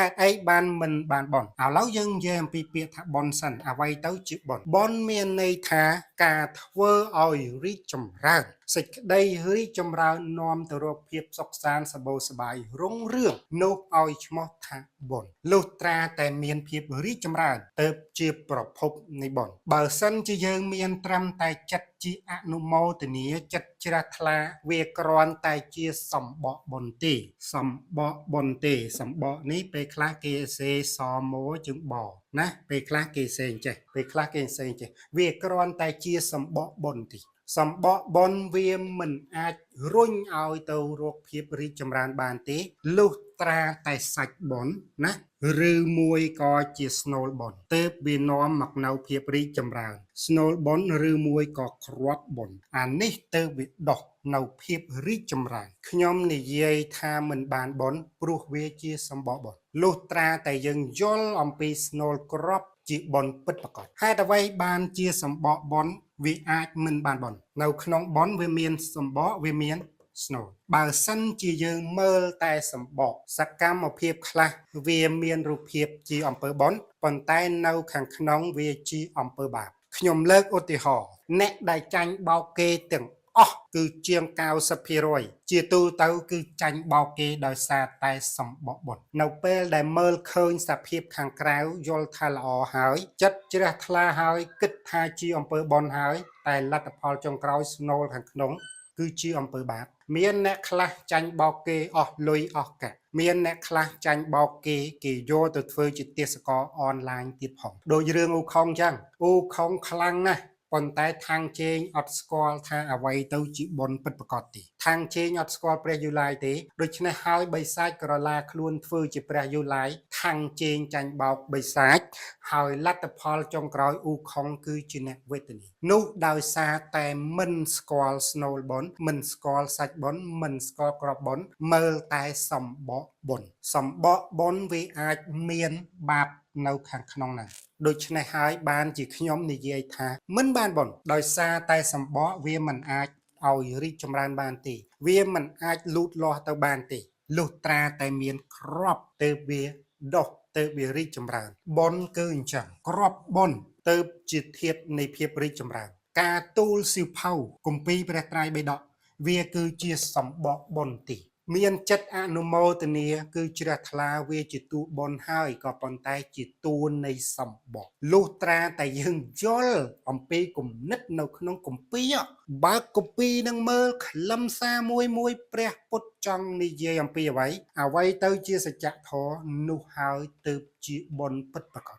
hạt ấy ban mình bàn bòn ảo lão dân dê pi pi thả bòn sần à vay tới chữ bòn bòn miền này thả cả thơ oi ri chầm ra sịch đây ri chầm ra nom từ rô phiệp sọc san sà bô sà bài rong rương nô oi chmó thả bòn lô tra tại miền phiệp ri chầm ra tớp chia bọp hộpในบอนបើសិនជាយើងមានត្រឹមតែចិត្តជាអនុមោទនាចិត្តជ្រះថ្លាវាគ្រាន់តែជាសម្បកបុណ្យទេសម្បកបុណ្យទេសម្បកនេះពេលខ្លះគេសេសមោជើងបណាពេលខ្លះគេសេអញ្ចេះពេលខ្លះគេសេអញ្ចេះវាគ្រាន់តែជាសម្បកបុណ្យទេសម្បកបុណ្យវាមិនអាចរុញឲ្យទៅរកភាពរីកចម្រើនបានទេលុះត្រាតែសាច់បុណ្យណាឬមួយក៏ជាស្នូលបុណ្យទើបវានាំមកនៅភាពរីកចម្រើនស្នូលបុណ្យឬមួយក៏គ្រាប់បុណ្យអានេះទើបវាដោះនៅភាពរីកចម្រើនខ្ញុំនិយាយថាមិនបានបុណ្យព្រោះវាជាសម្បកបុណ្យលុះត្រាតែយើងយល់អំពីស្នូលគ្រាប់ជាបុណ្យពិតប្រាកដហេតុអ្វីបានជាសម្បកបុណ្យវាអាចមិនបានបុណ្យនៅក្នុងបុណ្យវាមានសម្បកវាមានស្នូលបើសិនជាយើងមើលតែសម្បកសកម្មភាពខ្លះវាមានរូបភាពជាអំពើបុណ្យប៉ុន្តែនៅខាងក្នុងវាជាអំពើបាបខ្ញុំលើកឧទាហរណ៍អ្នកដែលចាញ់បោកគេទាំងអស់គឺជាង 90% ជាទូទៅគឺចាញ់បោកគេដោយសារតែសម្បកបុណ្យនៅពេលដែលមើលឃើញសភាពខាងក្រៅយល់ថាល្អហើយចិត្តជ្រះថ្លាហើយគិតថាជាអំពើបុណ្យហើយតែលទ្ធផលចុងក្រោយស្នូលខាងក្នុងគឺជាអំពើបាបមានអ្នកខ្លះចាញ់បោកគេអស់លុយអស់កាក់មានអ្នកខ្លះចាញ់បោកគេយកទៅធ្វើជាទេសកលអនឡាញទៀតផងដូចរឿងអ៊ូខុងចឹងអ៊ូខុងខ្លាំងណាស់ប៉ុន្តែខាងជេងអត់ស្គាល់ថាអ្វីទៅជាបុណ្យពិតប្រាកដទេខាងជេងអត់ស្គាល់ព្រះយូឡាយទេដូច្នេះហើយបិសាចក្រឡាខ្លួនធ្វើជាព្រះយូឡាយខាងជេងចាញ់បោកបិសាចហើយលទ្ធផលចុងក្រោយអ៊ូខុងគឺជាអ្នកវេទនានោះដោយសារតែមិនស្គាល់ស្នូលបុណ្យមិនស្គាល់សាច់បុណ្យមិនស្គាល់ក្របបុណ្យមើលតែសម្បកបុណ្យសម្បកបុណ្យវាអាចមានបាបនៅខាងក្នុងណាដូច្នេះហើយបានជាខ្ញុំនិយាយថាមិនបានបុណ្យដោយសារតែសម្បកវាមិនអាចឲ្យរីកចម្រើនបានទេវាមិនអាចលូតលាស់ទៅបានទេលុះត្រាតែមានគ្រាប់ទៅវាដុះទៅវារីកចម្រើនបុណ្យគឺអញ្ចឹងគ្រាប់បុណ្យទៅជាធាតុនៃភាពរីកចម្រើនការទូលសៀវភៅគម្ពីរព្រះត្រៃបិដកវាគឺជាសម្បកបុណ្យទេមានចិត្តអនុមោទនាគឺជ្រះថ្លាវាជាតួបុណ្យហើយក៏ប៉ុន្តែជាតួនៃសម្បកលុះត្រាតែយើងយល់អំពីគំនិតនៅក្នុងគម្ពីរបើគម្ពីរនឹងមើលខ្លឹមសារមួយព្រះពុទ្ធចង់និយាយអំពីអ្វីទៅជាសច្ចធម៌នោះហើយទើបជាបុណ្យពិតប្រាកដ